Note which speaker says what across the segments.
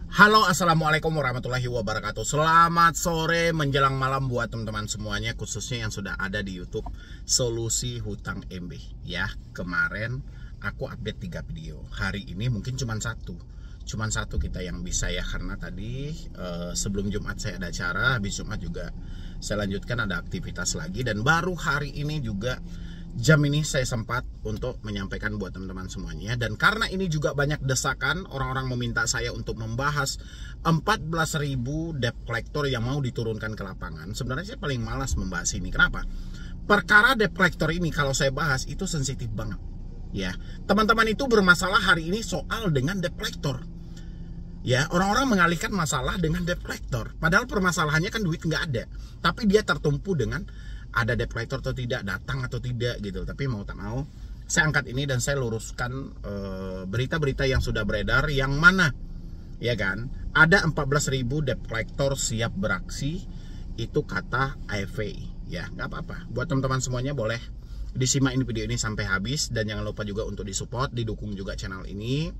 Speaker 1: Halo, assalamualaikum warahmatullahi wabarakatuh. Selamat sore menjelang malam buat teman-teman semuanya, khususnya yang sudah ada di YouTube Solusi Hutang MB. Ya, kemarin aku update 3 video. Hari ini mungkin cuma satu kita yang bisa ya, karena tadi sebelum Jumat saya ada acara, habis Jumat juga saya lanjutkan ada aktivitas lagi, dan baru hari ini juga jam ini saya sempat untuk menyampaikan buat teman-teman semuanya. Dan karena ini juga banyak desakan, orang-orang meminta saya untuk membahas 14.000 debt collector yang mau diturunkan ke lapangan. Sebenarnya saya paling malas membahas ini. Kenapa? Perkara debt collector ini kalau saya bahas itu sensitif banget. Ya, teman-teman itu bermasalah hari ini soal dengan debt collector. Ya, orang-orang mengalihkan masalah dengan debt collector. Padahal permasalahannya kan duit nggak ada, tapi dia tertumpu dengan ada debt collector atau tidak, datang atau tidak gitu. Tapi mau tak mau saya angkat ini dan saya luruskan berita-berita yang sudah beredar, yang mana ya kan ada 14.000 debt collector siap beraksi, itu kata AFVI. Ya, nggak apa-apa, buat teman-teman semuanya boleh disimak ini video ini sampai habis, dan jangan lupa juga untuk disupport, didukung juga channel ini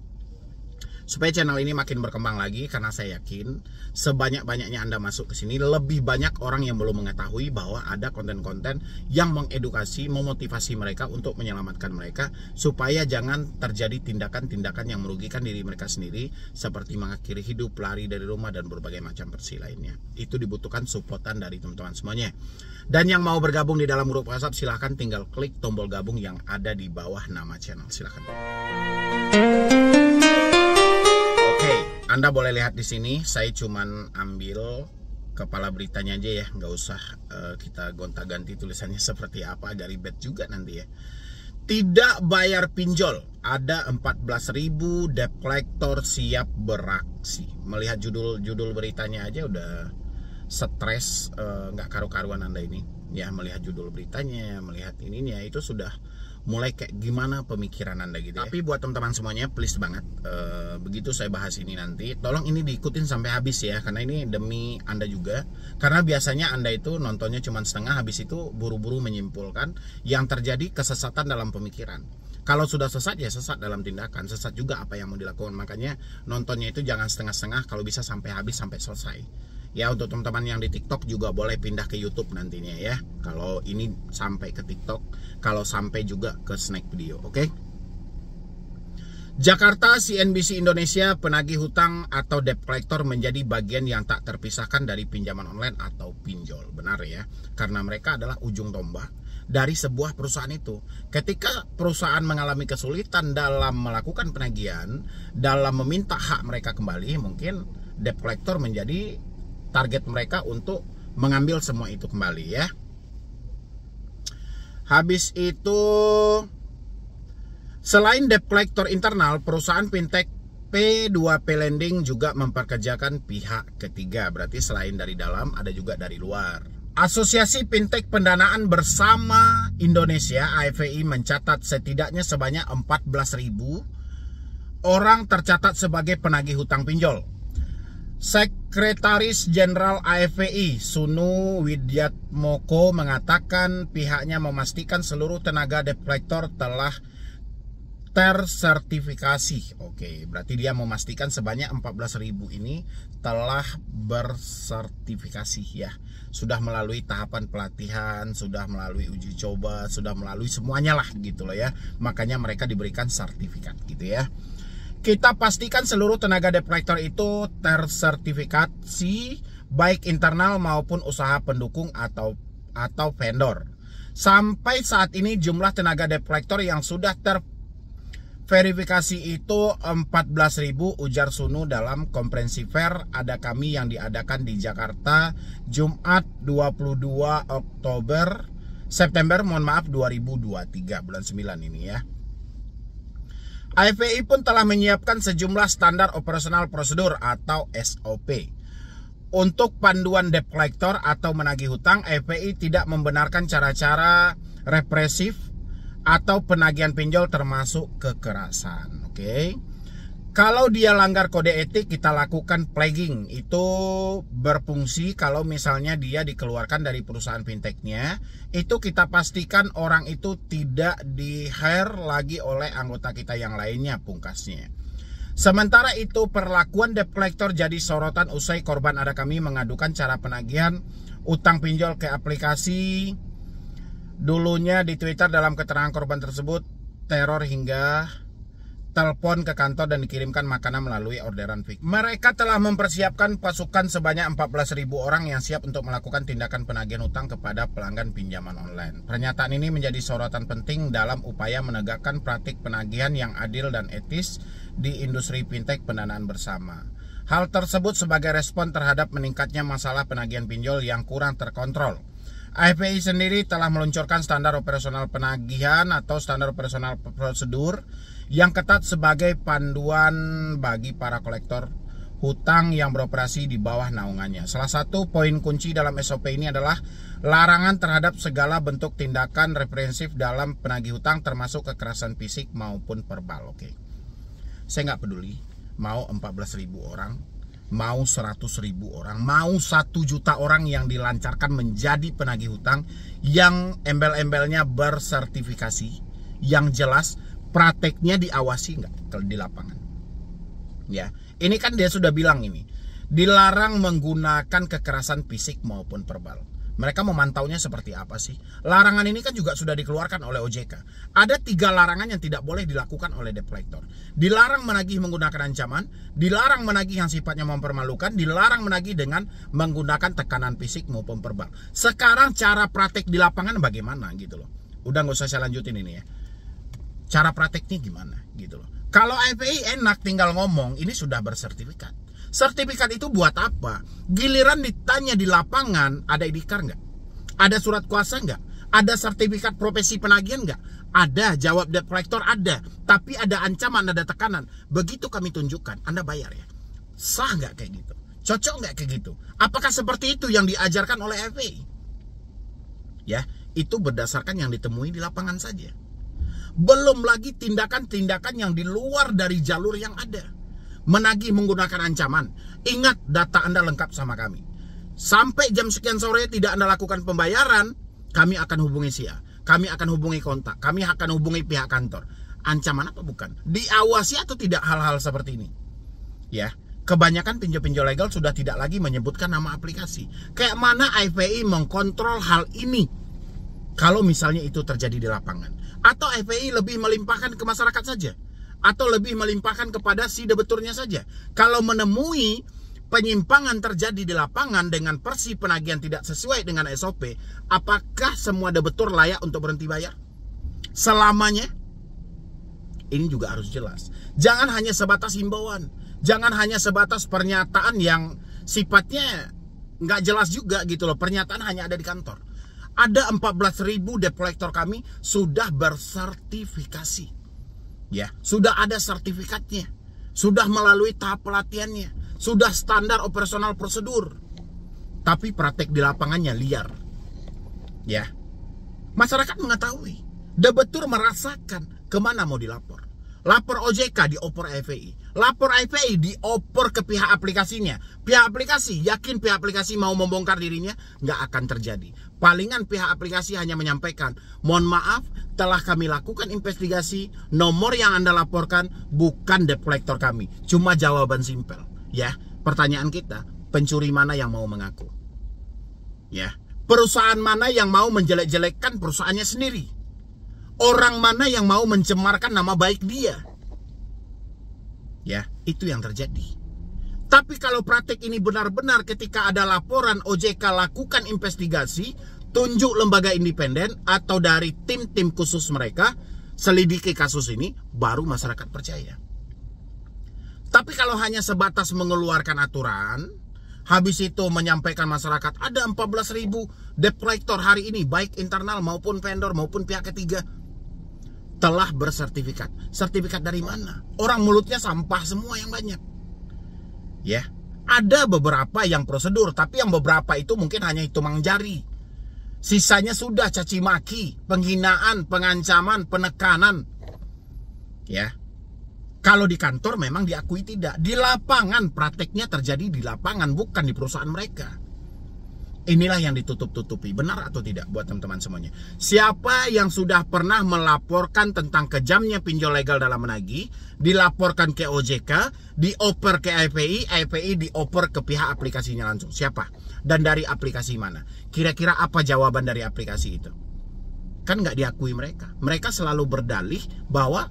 Speaker 1: supaya channel ini makin berkembang lagi. Karena saya yakin sebanyak-banyaknya Anda masuk ke sini, lebih banyak orang yang belum mengetahui bahwa ada konten-konten yang mengedukasi, memotivasi mereka untuk menyelamatkan mereka, supaya jangan terjadi tindakan-tindakan yang merugikan diri mereka sendiri, seperti mengakhiri hidup, lari dari rumah, dan berbagai macam versi lainnya. Itu dibutuhkan supportan dari teman-teman semuanya. Dan yang mau bergabung di dalam grup WhatsApp, silahkan tinggal klik tombol gabung yang ada di bawah nama channel. Silahkan. Anda boleh lihat di sini, saya cuman ambil kepala beritanya aja ya, nggak usah kita gonta-ganti tulisannya seperti apa, agak ribet juga nanti ya. Tidak bayar pinjol, ada 14.000 debt collector siap beraksi. Melihat judul beritanya aja udah stres, nggak karu-karuan Anda ini. Ya, melihat judul beritanya, melihat ininya, itu sudah mulai kayak gimana pemikiran Anda gitu ya. Tapi buat teman-teman semuanya, please banget, begitu saya bahas ini nanti, tolong ini diikutin sampai habis ya, karena ini demi Anda juga. Karena biasanya Anda itu nontonnya cuma setengah, habis itu buru-buru menyimpulkan, yang terjadi kesesatan dalam pemikiran. Kalau sudah sesat ya sesat dalam tindakan, sesat juga apa yang mau dilakukan. Makanya nontonnya itu jangan setengah-setengah, kalau bisa sampai habis, sampai selesai. Ya, untuk teman-teman yang di TikTok juga boleh pindah ke YouTube nantinya ya. Kalau ini sampai ke TikTok, kalau sampai juga ke Snack Video, oke? Jakarta, CNBC Indonesia, penagih hutang atau debt collector menjadi bagian yang tak terpisahkan dari pinjaman online atau pinjol. Benar ya, karena mereka adalah ujung tombak dari sebuah perusahaan itu. Ketika perusahaan mengalami kesulitan dalam melakukan penagihan, dalam meminta hak mereka kembali, mungkin debt collector menjadi target mereka untuk mengambil semua itu kembali ya. Habis itu, selain debt collector internal, perusahaan fintech P2P Lending juga memperkerjakan pihak ketiga. Berarti selain dari dalam, ada juga dari luar. Asosiasi Fintech Pendanaan Bersama Indonesia (AFVI) mencatat setidaknya sebanyak 14.000 orang tercatat sebagai penagih hutang pinjol. Sekretaris Jenderal AFVI Sunu Widyatmoko mengatakan pihaknya memastikan seluruh tenaga debt collector telah tersertifikasi. Oke, berarti dia memastikan sebanyak 14.000 ini telah bersertifikasi ya. Sudah melalui tahapan pelatihan, sudah melalui uji coba, sudah melalui semuanya lah gitu loh ya. Makanya mereka diberikan sertifikat gitu ya. Kita pastikan seluruh tenaga debt collector itu tersertifikasi, baik internal maupun usaha pendukung atau vendor. Sampai saat ini jumlah tenaga debt collector yang sudah terverifikasi itu 14.000, ujar Sunu dalam konferensi fair Ada Kami yang diadakan di Jakarta Jumat 22 September 2023, bulan 9 ini ya. AFVI pun telah menyiapkan sejumlah standar operasional prosedur atau SOP. Untuk panduan debt collector atau menagih hutang, AFVI tidak membenarkan cara-cara represif atau penagihan pinjol termasuk kekerasan. Oke. Kalau dia langgar kode etik, kita lakukan flagging. Itu berfungsi kalau misalnya dia dikeluarkan dari perusahaan fintechnya, itu kita pastikan orang itu tidak di-hire lagi oleh anggota kita yang lainnya, pungkasnya. Sementara itu, perlakuan debt collector jadi sorotan usai korban ada kami mengadukan cara penagihan utang pinjol ke aplikasi. Dulunya di Twitter dalam keterangan korban tersebut, teror hingga telepon ke kantor dan dikirimkan makanan melalui orderan fix. Mereka telah mempersiapkan pasukan sebanyak 14.000 orang yang siap untuk melakukan tindakan penagihan utang kepada pelanggan pinjaman online. Pernyataan ini menjadi sorotan penting dalam upaya menegakkan praktik penagihan yang adil dan etis di industri fintech pendanaan bersama. Hal tersebut sebagai respon terhadap meningkatnya masalah penagihan pinjol yang kurang terkontrol. AFPI sendiri telah meluncurkan standar operasional penagihan atau standar operasional prosedur yang ketat sebagai panduan bagi para kolektor hutang yang beroperasi di bawah naungannya. Salah satu poin kunci dalam SOP ini adalah larangan terhadap segala bentuk tindakan represif dalam penagih hutang termasuk kekerasan fisik maupun verbal. Oke. Saya nggak peduli mau 14.000 orang, mau 100.000 orang, mau 1 juta orang yang dilancarkan menjadi penagih hutang yang embel-embelnya bersertifikasi, yang jelas prakteknya diawasi nggak di lapangan. Ya, ini kan dia sudah bilang ini dilarang menggunakan kekerasan fisik maupun verbal. Mereka memantaunya seperti apa sih? Larangan ini kan juga sudah dikeluarkan oleh OJK. Ada 3 larangan yang tidak boleh dilakukan oleh debt collector. Dilarang menagih menggunakan ancaman, dilarang menagih yang sifatnya mempermalukan, dilarang menagih dengan menggunakan tekanan fisik maupun verbal. Sekarang cara praktek di lapangan bagaimana gitu loh. Udah nggak usah saya lanjutin ini ya. Cara prakteknya gimana gitu loh. Kalau AFPI enak tinggal ngomong, ini sudah bersertifikat. Sertifikat itu buat apa? Giliran ditanya di lapangan, ada IDKAR nggak? Ada surat kuasa nggak? Ada sertifikat profesi penagihan nggak? Ada, jawab debt collector ada. Tapi ada ancaman, ada tekanan. Begitu kami tunjukkan, Anda bayar ya. Sah nggak kayak gitu? Cocok nggak kayak gitu? Apakah seperti itu yang diajarkan oleh AFPI? Ya, itu berdasarkan yang ditemui di lapangan saja. Belum lagi tindakan-tindakan yang di luar dari jalur yang ada. Menagih menggunakan ancaman. Ingat, data Anda lengkap sama kami. Sampai jam sekian sore tidak Anda lakukan pembayaran, kami akan hubungi si A. Kami akan hubungi kontak. Kami akan hubungi pihak kantor. Ancaman apa bukan? Diawasi atau tidak hal-hal seperti ini? Ya, kebanyakan pinjol-pinjol legal sudah tidak lagi menyebutkan nama aplikasi. Kayak mana AFPI mengkontrol hal ini? Kalau misalnya itu terjadi di lapangan. Atau AFPI lebih melimpahkan ke masyarakat saja. Atau lebih melimpahkan kepada si debeturnya saja. Kalau menemui penyimpangan terjadi di lapangan dengan versi penagihan tidak sesuai dengan SOP, apakah semua debetur layak untuk berhenti bayar? Selamanya? Ini juga harus jelas. Jangan hanya sebatas himbauan. Jangan hanya sebatas pernyataan yang sifatnya nggak jelas juga gitu loh. Pernyataan hanya ada di kantor. Ada 14.000 debt collector kami sudah bersertifikasi. Ya, sudah ada sertifikatnya, sudah melalui tahap pelatihannya, sudah standar operasional prosedur. Tapi praktek di lapangannya liar. Ya, masyarakat mengetahui, debetur merasakan kemana mau dilapor. Lapor OJK dioper AFPI, lapor AFPI dioper ke pihak aplikasinya. Pihak aplikasi yakin pihak aplikasi mau membongkar dirinya, nggak akan terjadi. Palingan pihak aplikasi hanya menyampaikan, mohon maaf, telah kami lakukan investigasi, nomor yang Anda laporkan bukan debt collector kami. Cuma jawaban simpel. Ya, pertanyaan kita, pencuri mana yang mau mengaku? Ya, perusahaan mana yang mau menjelek-jelekkan perusahaannya sendiri? Orang mana yang mau mencemarkan nama baik dia? Ya, itu yang terjadi. Tapi kalau praktek ini benar-benar ketika ada laporan OJK lakukan investigasi, tunjuk lembaga independen atau dari tim-tim khusus mereka selidiki kasus ini, baru masyarakat percaya. Tapi kalau hanya sebatas mengeluarkan aturan, habis itu menyampaikan masyarakat ada 14.000 debt collector hari ini, baik internal maupun vendor maupun pihak ketiga, telah bersertifikat. Sertifikat dari mana? Orang mulutnya sampah semua yang banyak. Ya, ada beberapa yang prosedur, tapi yang beberapa itu mungkin hanya hitungan jari. Sisanya sudah caci maki, penghinaan, pengancaman, penekanan. Ya. Kalau di kantor memang diakui tidak. Di lapangan prakteknya terjadi di lapangan, bukan di perusahaan mereka. Inilah yang ditutup-tutupi. Benar atau tidak buat teman-teman semuanya? Siapa yang sudah pernah melaporkan tentang kejamnya pinjol legal dalam menagih, dilaporkan ke OJK, dioper ke IPI, IPI dioper ke pihak aplikasinya langsung? Siapa? Dan dari aplikasi mana? Kira-kira apa jawaban dari aplikasi itu? Kan nggak diakui mereka. Mereka selalu berdalih bahwa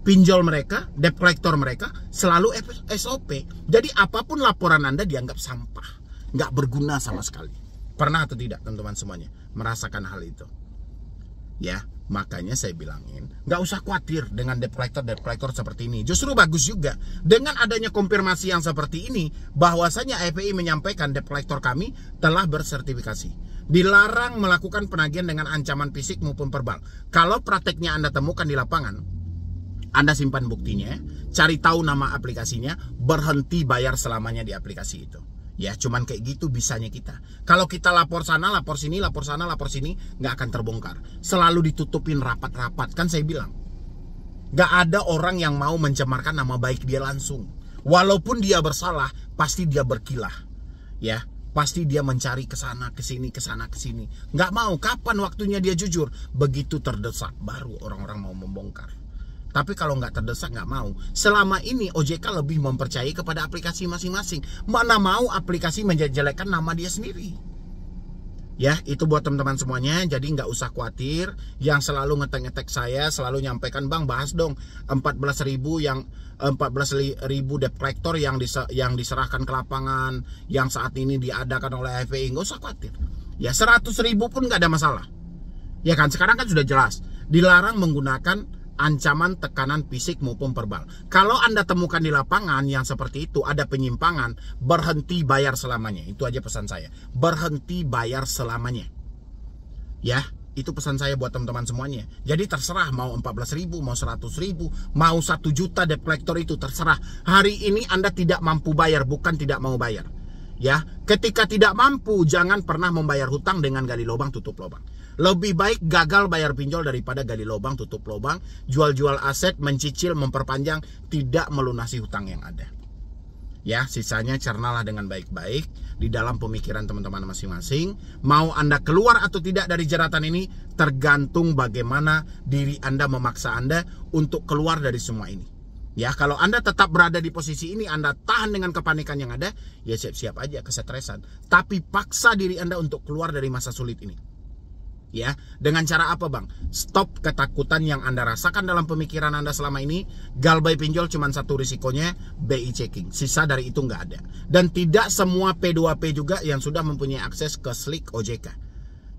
Speaker 1: pinjol mereka, debt collector mereka selalu SOP. Jadi apapun laporan Anda dianggap sampah, nggak berguna sama sekali. Pernah atau tidak teman-teman semuanya merasakan hal itu? Ya, makanya saya bilangin, nggak usah khawatir dengan debt collector seperti ini. Justru bagus juga dengan adanya konfirmasi yang seperti ini, bahwasanya IPI menyampaikan debt collector kami telah bersertifikasi, dilarang melakukan penagihan dengan ancaman fisik maupun verbal. Kalau prakteknya Anda temukan di lapangan, Anda simpan buktinya, cari tahu nama aplikasinya, berhenti bayar selamanya di aplikasi itu. Ya, cuman kayak gitu bisanya kita. Kalau kita lapor sana, lapor sini, lapor sana, lapor sini, nggak akan terbongkar. Selalu ditutupin rapat-rapat. Kan saya bilang, nggak ada orang yang mau mencemarkan nama baik dia langsung. Walaupun dia bersalah, pasti dia berkilah. Ya, pasti dia mencari kesana, kesini, kesana, kesini. Nggak mau. Kapan waktunya dia jujur? Begitu terdesak, baru orang-orang mau membongkar. Tapi kalau nggak terdesak nggak mau. Selama ini OJK lebih mempercayai kepada aplikasi masing-masing. Mana mau aplikasi menjelekkan nama dia sendiri. Ya, itu buat teman-teman semuanya. Jadi nggak usah khawatir. Yang selalu ngetek-ngetek saya, selalu nyampaikan, Bang bahas dong 14.000 debt collector yang diserahkan ke lapangan, yang saat ini diadakan oleh IPI. Nggak usah khawatir. Ya, 100.000 pun nggak ada masalah. Ya kan, sekarang kan sudah jelas dilarang menggunakan ancaman, tekanan fisik maupun verbal. Kalau Anda temukan di lapangan yang seperti itu, ada penyimpangan, berhenti bayar selamanya. Itu aja pesan saya. Berhenti bayar selamanya. Ya, itu pesan saya buat teman-teman semuanya. Jadi terserah mau 14.000, mau 100.000, mau 1 juta debt collector, itu terserah. Hari ini Anda tidak mampu bayar, bukan tidak mau bayar. Ya, ketika tidak mampu, jangan pernah membayar hutang dengan gali lubang tutup lubang. Lebih baik gagal bayar pinjol daripada gali lubang tutup lubang, jual-jual aset, mencicil, memperpanjang, tidak melunasi hutang yang ada. Ya, sisanya cernalah dengan baik-baik di dalam pemikiran teman-teman masing-masing. Mau Anda keluar atau tidak dari jeratan ini, tergantung bagaimana diri Anda memaksa Anda untuk keluar dari semua ini. Ya, kalau Anda tetap berada di posisi ini, Anda tahan dengan kepanikan yang ada, ya siap-siap aja kesetresan. Tapi paksa diri Anda untuk keluar dari masa sulit ini. Ya, dengan cara apa Bang? Stop ketakutan yang Anda rasakan dalam pemikiran Anda selama ini. Galbay pinjol cuma satu risikonya, BI checking. Sisa dari itu nggak ada. Dan tidak semua P2P juga yang sudah mempunyai akses ke Slick OJK.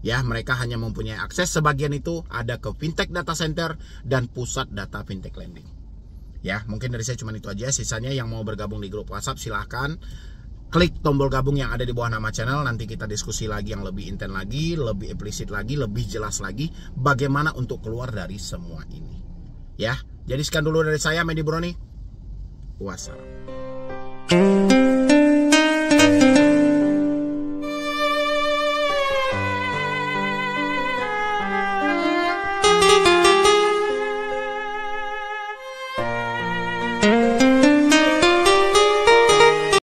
Speaker 1: Ya, mereka hanya mempunyai akses sebagian itu ada ke Fintech Data Center dan Pusat Data Fintech Lending. Ya, mungkin dari saya cuma itu aja. Sisanya yang mau bergabung di grup WhatsApp silahkan klik tombol gabung yang ada di bawah nama channel. Nanti kita diskusi lagi yang lebih intens lagi, lebih eksplisit lagi, lebih jelas lagi bagaimana untuk keluar dari semua ini. Ya, jadi sekian dulu dari saya, Medi Broni. Wassalam.